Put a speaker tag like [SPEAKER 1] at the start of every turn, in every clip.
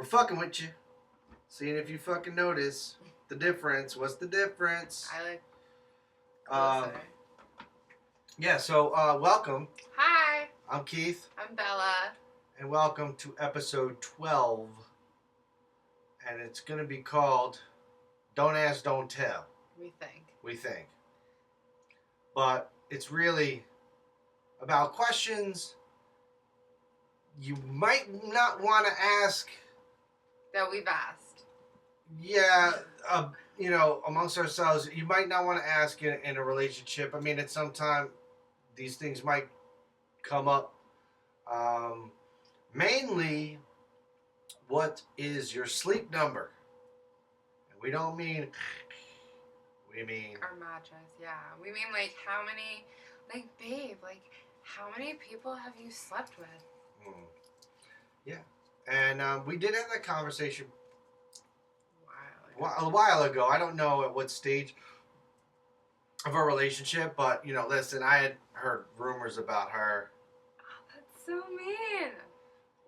[SPEAKER 1] We're fucking with you. Seeing if you fucking notice the difference. What's the difference?
[SPEAKER 2] I like closer.
[SPEAKER 1] Yeah, so welcome.
[SPEAKER 2] Hi.
[SPEAKER 1] I'm Keith.
[SPEAKER 2] I'm Bella.
[SPEAKER 1] And welcome to episode 12. And it's going to be called Don't Ask, Don't Tell.
[SPEAKER 2] We think.
[SPEAKER 1] But it's really about questions you might not want to ask.
[SPEAKER 2] That we've asked.
[SPEAKER 1] Yeah, amongst ourselves, you might not want to ask in a relationship. I mean, at some time, these things might come up. Mainly, what is your sleep number? And we don't mean, we mean...
[SPEAKER 2] Our mattress, yeah. We mean, like, how many, like, babe, like, how many people have you slept with?
[SPEAKER 1] Yeah. And we did have that conversation
[SPEAKER 2] A
[SPEAKER 1] while ago. I don't know at what stage of our relationship, but, listen, I had heard rumors about her.
[SPEAKER 2] Oh, that's so mean.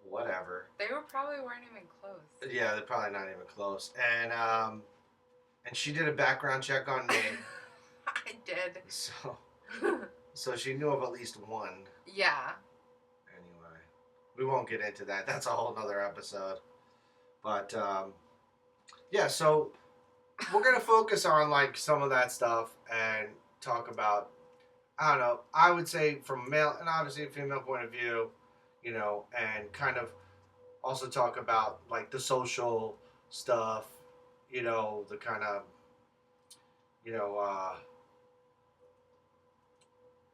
[SPEAKER 1] Whatever.
[SPEAKER 2] They probably weren't even close.
[SPEAKER 1] Yeah, they're probably not even close. And she did a background check on me.
[SPEAKER 2] I did.
[SPEAKER 1] So she knew of at least one.
[SPEAKER 2] Yeah.
[SPEAKER 1] Anyway, we won't get into that. That's a whole nother episode. But, yeah, so we're going to focus on, like, some of that stuff and talk about, I don't know, I would say from a male and obviously a female point of view, and kind of also talk about, like, the social stuff, the kind of,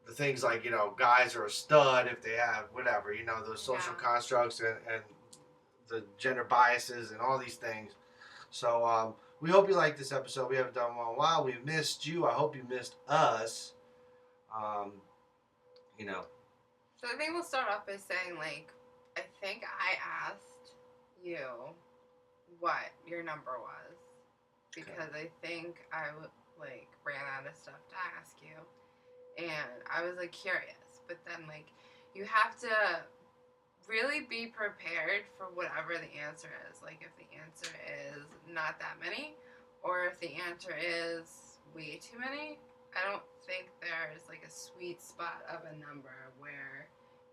[SPEAKER 1] the things like, guys are a stud if they have whatever, those social constructs and the gender biases and all these things. So we hope you like this episode. We haven't done one in a while. We missed you. I hope you missed us.
[SPEAKER 2] So I think we'll start off by saying, like, I think I asked you what your number was. Because I think I, ran out of stuff to ask you. And I was, curious. But then, you have to really be prepared for whatever the answer is. Like, if the answer is not that many, or if the answer is way too many, I don't think there's, a sweet spot of a number where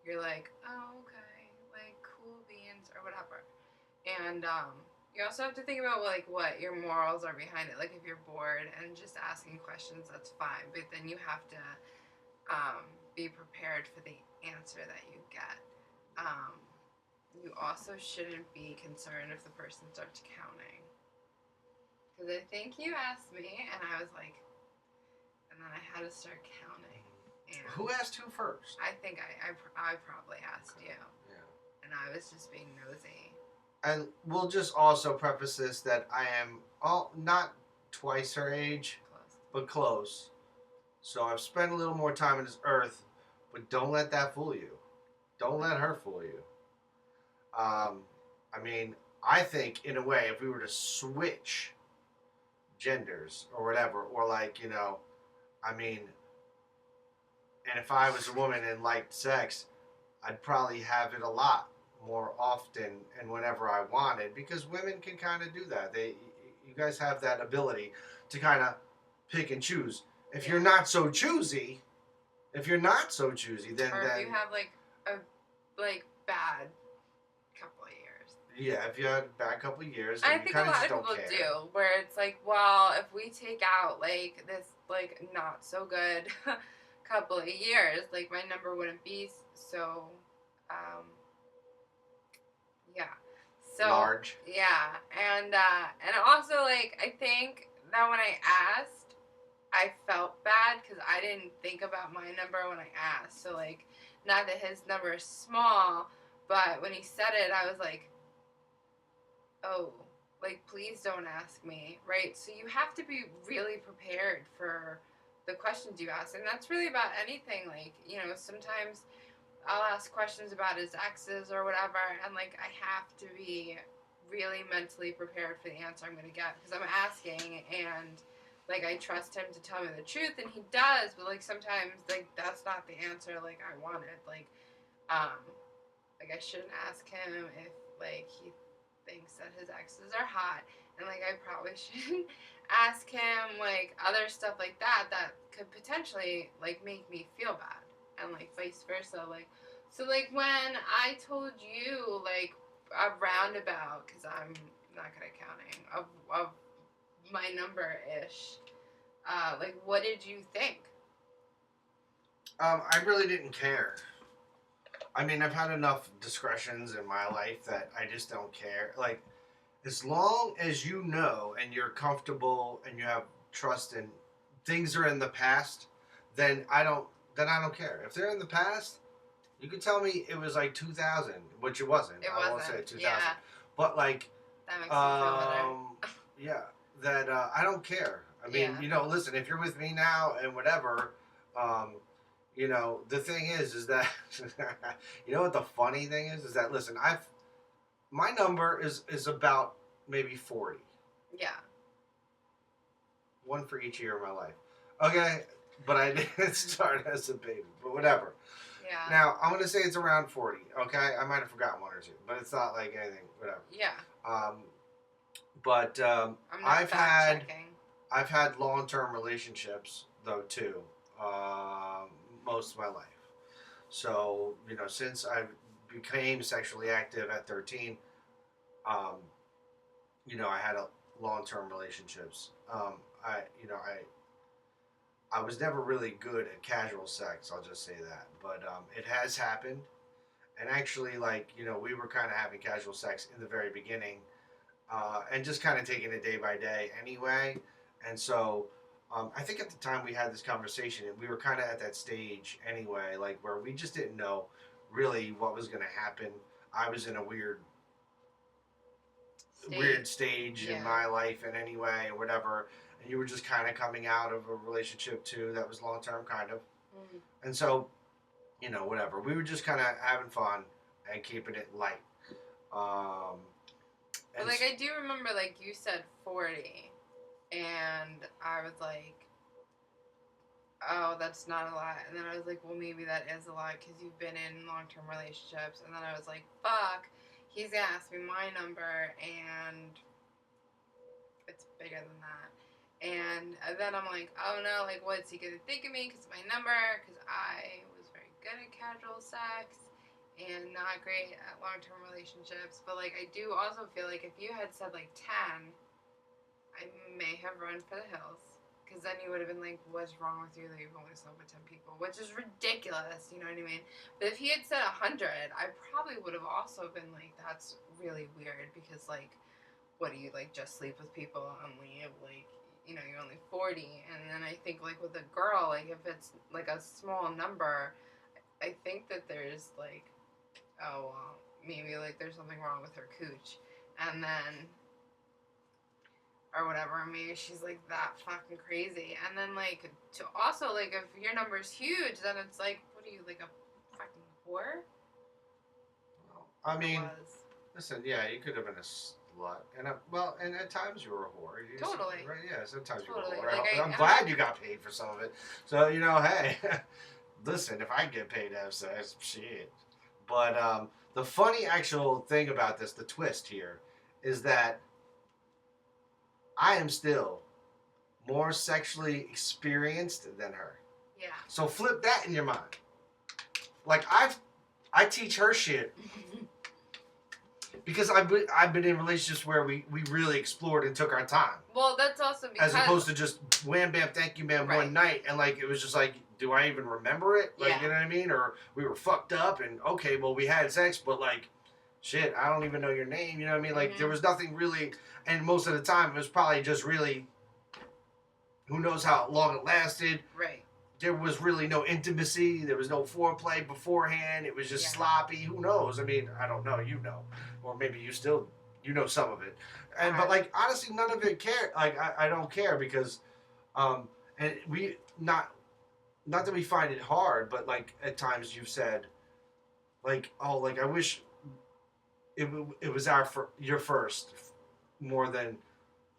[SPEAKER 2] you're like, oh, okay, cool beans, or whatever. And, you also have to think about, what your morals are behind it. Like, if you're bored and just asking questions, that's fine. But then you have to be prepared for the answer that you get. You also shouldn't be concerned if the person starts counting. Because I think you asked me, and I was like, and then I had to start counting. And
[SPEAKER 1] who asked who first?
[SPEAKER 2] I think I probably asked you.
[SPEAKER 1] Yeah. And
[SPEAKER 2] I was just being nosy.
[SPEAKER 1] And we'll just also preface this that I am not twice her age, but close. So I've spent a little more time on this earth, but don't let that fool you. Don't let her fool you. I think, in a way, if we were to switch genders or whatever, or and if I was a woman and liked sex, I'd probably have it a lot more often and whenever I wanted, because women can kind of do that. You guys have that ability to kind of pick and choose. If you're not so choosy, then
[SPEAKER 2] or if you have a bad couple of years.
[SPEAKER 1] Yeah, if you had a bad couple of years,
[SPEAKER 2] I think a lot of people do, where it's well, if we take out this not so good couple of years, my number wouldn't be so
[SPEAKER 1] large.
[SPEAKER 2] Yeah, and also I think that when I asked, I felt bad because I didn't think about my number when I asked. So not that his number is small, but when he said it, I was like, oh, please don't ask me, right? So you have to be really prepared for the questions you ask, and that's really about anything. Sometimes I'll ask questions about his exes or whatever, and I have to be really mentally prepared for the answer I'm going to get, because I'm asking, and I trust him to tell me the truth, and he does, but sometimes that's not the answer I wanted. I shouldn't ask him if he thinks that his exes are hot, and like I probably shouldn't ask him like other stuff like that that could potentially like make me feel bad, and like vice versa. Like so, like when I told you like a roundabout, because I'm not good at counting of my number ish. Like, what did you think?
[SPEAKER 1] I really didn't care. I mean, I've had enough discretions in my life that I just don't care. Like, as long as you know and you're comfortable and you have trust and things are in the past, then I don't care. If they're in the past, you could tell me it was like 2000, which it wasn't.
[SPEAKER 2] It
[SPEAKER 1] I won't say
[SPEAKER 2] wasn't.
[SPEAKER 1] 2000.
[SPEAKER 2] Yeah,
[SPEAKER 1] But like,
[SPEAKER 2] that makes me feel better.
[SPEAKER 1] yeah, that I don't care. I mean,
[SPEAKER 2] Yeah.
[SPEAKER 1] you know, listen, if you're with me now and whatever, um, you know, the thing is that you know what the funny thing is that listen, my number is about maybe 40,
[SPEAKER 2] Yeah.
[SPEAKER 1] one for each year of my life. Okay, but I didn't start as a baby, but whatever.
[SPEAKER 2] Yeah.
[SPEAKER 1] Now I'm gonna say it's around 40. Okay, I might have forgotten one or two, but it's not like anything, whatever.
[SPEAKER 2] Yeah.
[SPEAKER 1] But
[SPEAKER 2] I'm not checking.
[SPEAKER 1] I've had long term relationships though too, most of my life. So you know, since I became sexually active at 13, um, you know, I had a long term relationships. I was never really good at casual sex. I'll just say that, but it has happened. And actually, like you know, we were kind of having casual sex in the very beginning, and just kind of taking it day by day anyway. And so I think at the time we had this conversation, and we were kind of at that stage anyway, like where we just didn't know really what was going to happen. I was in a weird stage in my life in any way or whatever, and you were just kind of coming out of a relationship too that was long term kind of. And so you know whatever, we were just kind of having fun and keeping it light.
[SPEAKER 2] But like I do remember, like you said 40, and I was like, oh, that's not a lot. And then I was like, well, maybe that is a lot because you've been in long-term relationships. And then I was like, fuck, he's gonna ask me my number, and it's bigger than that. And then I'm like, oh no, like what's he gonna think of me because of my number? Because I was very good at casual sex and not great at long-term relationships. But like I do also feel like if you had said like 10, I may have run for the hills. Because then you would have been like, what's wrong with you that you've only slept with 10 people? Which is ridiculous, you know what I mean? But if he had said 100, I probably would have also been like, that's really weird. Because, like, what do you, like, just sleep with people and leave? Like, you know, you're only 40. And then I think, like, with a girl, like, if it's, like, a small number, I think that there's, like, oh, well, maybe, like, there's something wrong with her cooch. And then or whatever. Maybe she's like that fucking crazy. And then like to also like if your number's huge, then it's like, what are you, like a fucking whore?
[SPEAKER 1] I mean, listen, yeah, you could have been a slut, and at times you were a whore.
[SPEAKER 2] Totally.
[SPEAKER 1] Right? Yeah, sometimes
[SPEAKER 2] totally.
[SPEAKER 1] you were a whore.
[SPEAKER 2] Like,
[SPEAKER 1] I'm glad you got paid for some of it. So you know, hey, listen, if I get paid to have sex, shit. But the funny actual thing about this, the twist here, is that I am still more sexually experienced than her.
[SPEAKER 2] Yeah.
[SPEAKER 1] So flip that in your mind. Like I teach her shit because I've been in relationships where we really explored and took our time.
[SPEAKER 2] Well, that's also because
[SPEAKER 1] as opposed to just wham bam thank you ma'am one night, and like it was just like, do I even remember it? Like you know what I mean? Or we were fucked up and okay, well we had sex, but like shit, I don't even know your name. You know what I mean? Like there was nothing really, and most of the time it was probably just really, who knows how long it lasted.
[SPEAKER 2] Right.
[SPEAKER 1] There was really no intimacy. There was no foreplay beforehand. It was just sloppy. Who knows? I mean, I don't know. You know, or maybe you know some of it. And but like honestly, none of it care. Like I don't care because, and we not that we find it hard, but like at times you've said, like oh like I wish it was your first more than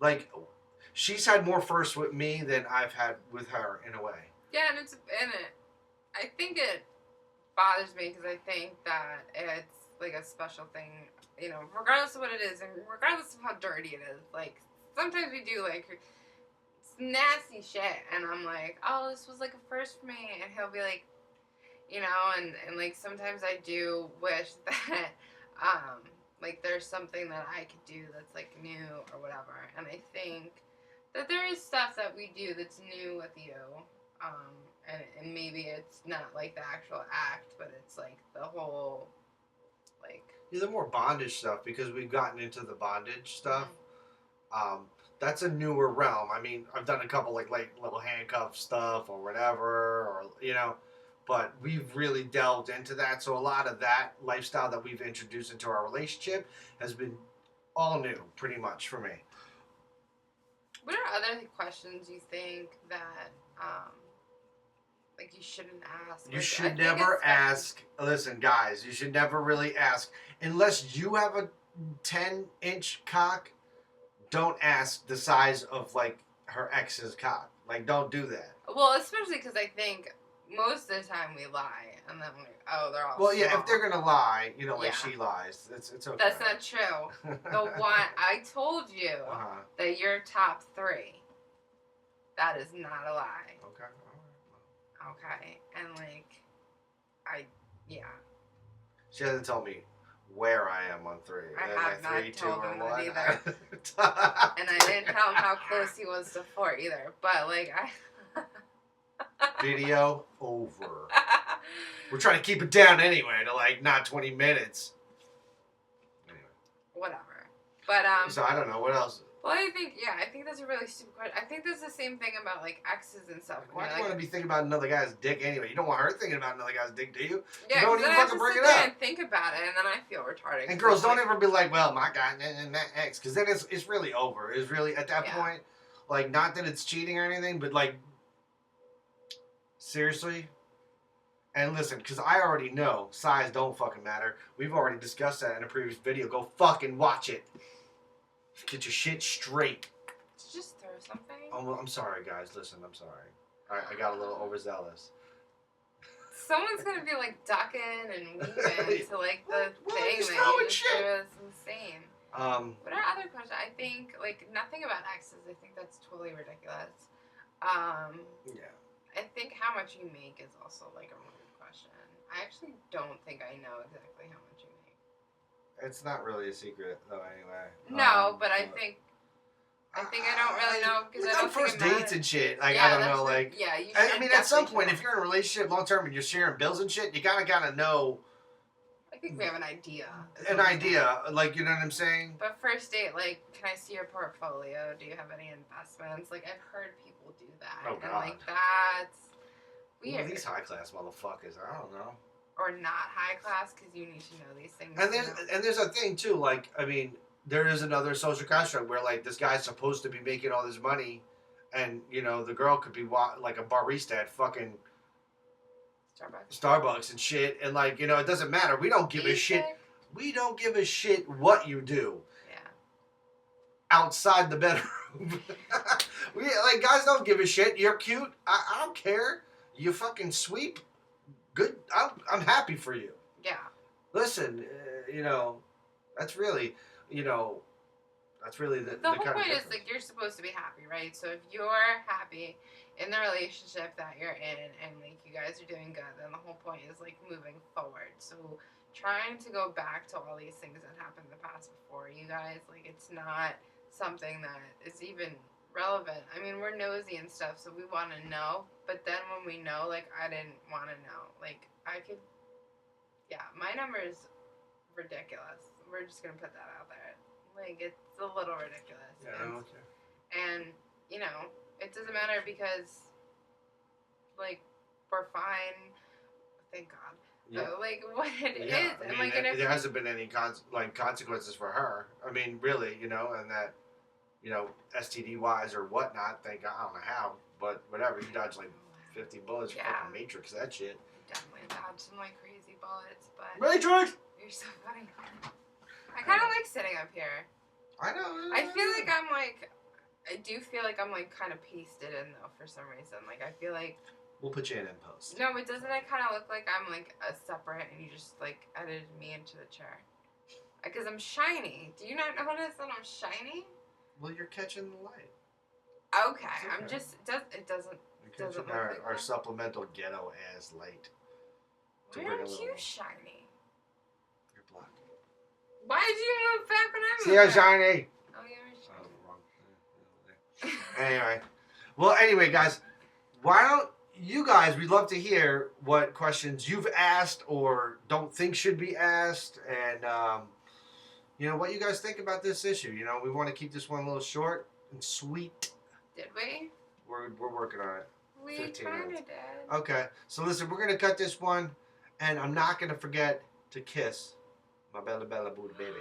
[SPEAKER 1] like she's had more first with me than I've had with her in a way.
[SPEAKER 2] Yeah, and I think it bothers me because I think that it's like a special thing regardless of what it is, and regardless of how dirty it is, like, sometimes we do, like, nasty shit, and I'm like, oh, this was, like, a first for me, and he'll be like, and like, sometimes I do wish that, like, there's something that I could do that's, like, new or whatever, and I think that there is stuff that we do that's new with you, and maybe it's not, like, the actual act, but it's, like, the whole, like...
[SPEAKER 1] Yeah, the more bondage stuff, because we've gotten into the bondage stuff. Mm-hmm. That's a newer realm. I mean, I've done a couple, like little handcuff stuff or whatever, or, but we've really delved into that. So a lot of that lifestyle that we've introduced into our relationship has been all new, pretty much, for me.
[SPEAKER 2] What are other questions you think that, like, you shouldn't ask?
[SPEAKER 1] You should never ask. Listen, guys, you should never really ask. Unless you have a 10-inch cock, don't ask the size of, like, her ex's cock. Like, don't do that.
[SPEAKER 2] Well, especially because I think most of the time we lie, and then we're like, oh, they're all
[SPEAKER 1] well,
[SPEAKER 2] small.
[SPEAKER 1] Yeah, if they're gonna lie, like she lies, it's okay.
[SPEAKER 2] That's not true. The one I told you that you're top 3. That is not a lie.
[SPEAKER 1] Okay. All right.
[SPEAKER 2] Okay, and like,
[SPEAKER 1] She hasn't told me where I am on 3.
[SPEAKER 2] I have not
[SPEAKER 1] 3,
[SPEAKER 2] told
[SPEAKER 1] 2,
[SPEAKER 2] him
[SPEAKER 1] or
[SPEAKER 2] that
[SPEAKER 1] 1.
[SPEAKER 2] either. And I didn't tell him how close he was to 4 either. But like,
[SPEAKER 1] Video over. We're trying to keep it down anyway to like not 20 minutes. Anyway.
[SPEAKER 2] Whatever. But
[SPEAKER 1] So I don't know what else.
[SPEAKER 2] Well, I think that's a really stupid question. I think that's the same thing about like exes and stuff.
[SPEAKER 1] Why do you want to be thinking about another guy's dick anyway? You don't want her thinking about another guy's dick, do you?
[SPEAKER 2] Yeah,
[SPEAKER 1] you don't even fucking bring it up.
[SPEAKER 2] And think about it, and then I feel retarded.
[SPEAKER 1] And girls, don't ever be like, well, my guy and that ex, because then it's really over. It's really at that point, like, not that it's cheating or anything, but like, seriously. And listen, because I already know size don't fucking matter. We've already discussed that in a previous video. Go fucking watch it. Get your shit straight.
[SPEAKER 2] Just throw something.
[SPEAKER 1] Oh, well, I'm sorry, guys. Listen, I'm sorry. I got a little overzealous.
[SPEAKER 2] Someone's gonna be like ducking and weaving to like the thing that you just
[SPEAKER 1] shit.
[SPEAKER 2] do. It's insane. What are other questions? I think like nothing about exes. I think that's totally ridiculous.
[SPEAKER 1] Yeah.
[SPEAKER 2] I think how much you make is also like a rude question. I actually don't think I know exactly how much you make.
[SPEAKER 1] It's not really a secret, though, anyway.
[SPEAKER 2] No, but I think I don't really know because I don't
[SPEAKER 1] first
[SPEAKER 2] think
[SPEAKER 1] dates and shit. Like, I don't know, like.
[SPEAKER 2] Yeah, you
[SPEAKER 1] I mean, at some point,
[SPEAKER 2] know.
[SPEAKER 1] if you're in a relationship long term and you're sharing bills and shit, you gotta know.
[SPEAKER 2] I think we have an idea.
[SPEAKER 1] Like, you know what I'm saying?
[SPEAKER 2] But first date, like, can I see your portfolio? Do you have any investments? Like, I've heard people do that.
[SPEAKER 1] Oh, God.
[SPEAKER 2] And, like, that's weird.
[SPEAKER 1] Well, these high class motherfuckers, I don't know.
[SPEAKER 2] Or not high class, because you need to know these things.
[SPEAKER 1] And there's a thing, too, like, I mean, there is another social construct where, like, this guy's supposed to be making all this money, and, the girl could be, like, a barista at fucking Starbucks and shit, and, like, it doesn't matter. We don't give a shit. We don't give a shit what you do.
[SPEAKER 2] Yeah.
[SPEAKER 1] Outside the bedroom. Guys don't give a shit. You're cute. I don't care. You fucking sweep. Good. I'm happy for you.
[SPEAKER 2] Yeah.
[SPEAKER 1] Listen, that's really, that's really the
[SPEAKER 2] whole
[SPEAKER 1] kind
[SPEAKER 2] point
[SPEAKER 1] of
[SPEAKER 2] is like you're supposed to be happy, right? So if you're happy in the relationship that you're in, and like you guys are doing good, then the whole point is like moving forward. So trying to go back to all these things that happened in the past before you guys, like it's not something that is even relevant. I mean, we're nosy and stuff, so we want to know. But then when we know, like, I didn't want to know. Like, my number is ridiculous. We're just going to put that out there. Like, it's a little ridiculous.
[SPEAKER 1] Yeah, okay.
[SPEAKER 2] And, it doesn't matter because, like, we're fine. Thank God.
[SPEAKER 1] Yeah.
[SPEAKER 2] But, like, what it is.
[SPEAKER 1] I mean,
[SPEAKER 2] and
[SPEAKER 1] there hasn't been any consequences for her. I mean, really, and that, STD-wise or whatnot, I don't know how, but whatever. You dodged like 50 bullets. Yeah. Fucking Matrix, that shit.
[SPEAKER 2] Definitely dodged some like crazy bullets, but
[SPEAKER 1] Matrix!
[SPEAKER 2] You're so funny. I kind of like sitting up here.
[SPEAKER 1] I know.
[SPEAKER 2] I do feel like I'm like kind of pasted in though for some reason. Like I feel like.
[SPEAKER 1] We'll put you in post.
[SPEAKER 2] No, but doesn't it kind of look like I'm like a separate and you just like edited me into the chair? Because I'm shiny. Do you not notice that I'm shiny?
[SPEAKER 1] Well, you're catching the light.
[SPEAKER 2] Okay, I'm just it doesn't
[SPEAKER 1] You're
[SPEAKER 2] look
[SPEAKER 1] catching our,
[SPEAKER 2] like
[SPEAKER 1] our
[SPEAKER 2] that.
[SPEAKER 1] supplemental ghetto ass light.
[SPEAKER 2] Why aren't you shiny?
[SPEAKER 1] You're blocking.
[SPEAKER 2] Why did you move back when I moved
[SPEAKER 1] See how
[SPEAKER 2] back?
[SPEAKER 1] shiny?
[SPEAKER 2] Oh, you're shiny.
[SPEAKER 1] Wrong. Anyway. Well, anyway, guys, why don't you guys, we'd love to hear what questions you've asked or don't think should be asked, and, what you guys think about this issue. We want to keep this one a little short and sweet.
[SPEAKER 2] Did we?
[SPEAKER 1] We're working on it.
[SPEAKER 2] We
[SPEAKER 1] 15
[SPEAKER 2] kind of
[SPEAKER 1] minutes.
[SPEAKER 2] did.
[SPEAKER 1] Okay, so listen, we're going to cut this one, and I'm not going to forget to kiss my Bella Bella Booty baby.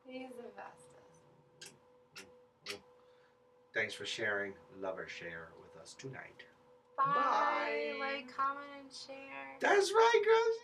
[SPEAKER 2] He's the bestest.
[SPEAKER 1] Thanks for sharing Lovershare with us tonight.
[SPEAKER 2] Bye.
[SPEAKER 1] Bye.
[SPEAKER 2] Like, comment, and share.
[SPEAKER 1] That's right, girls.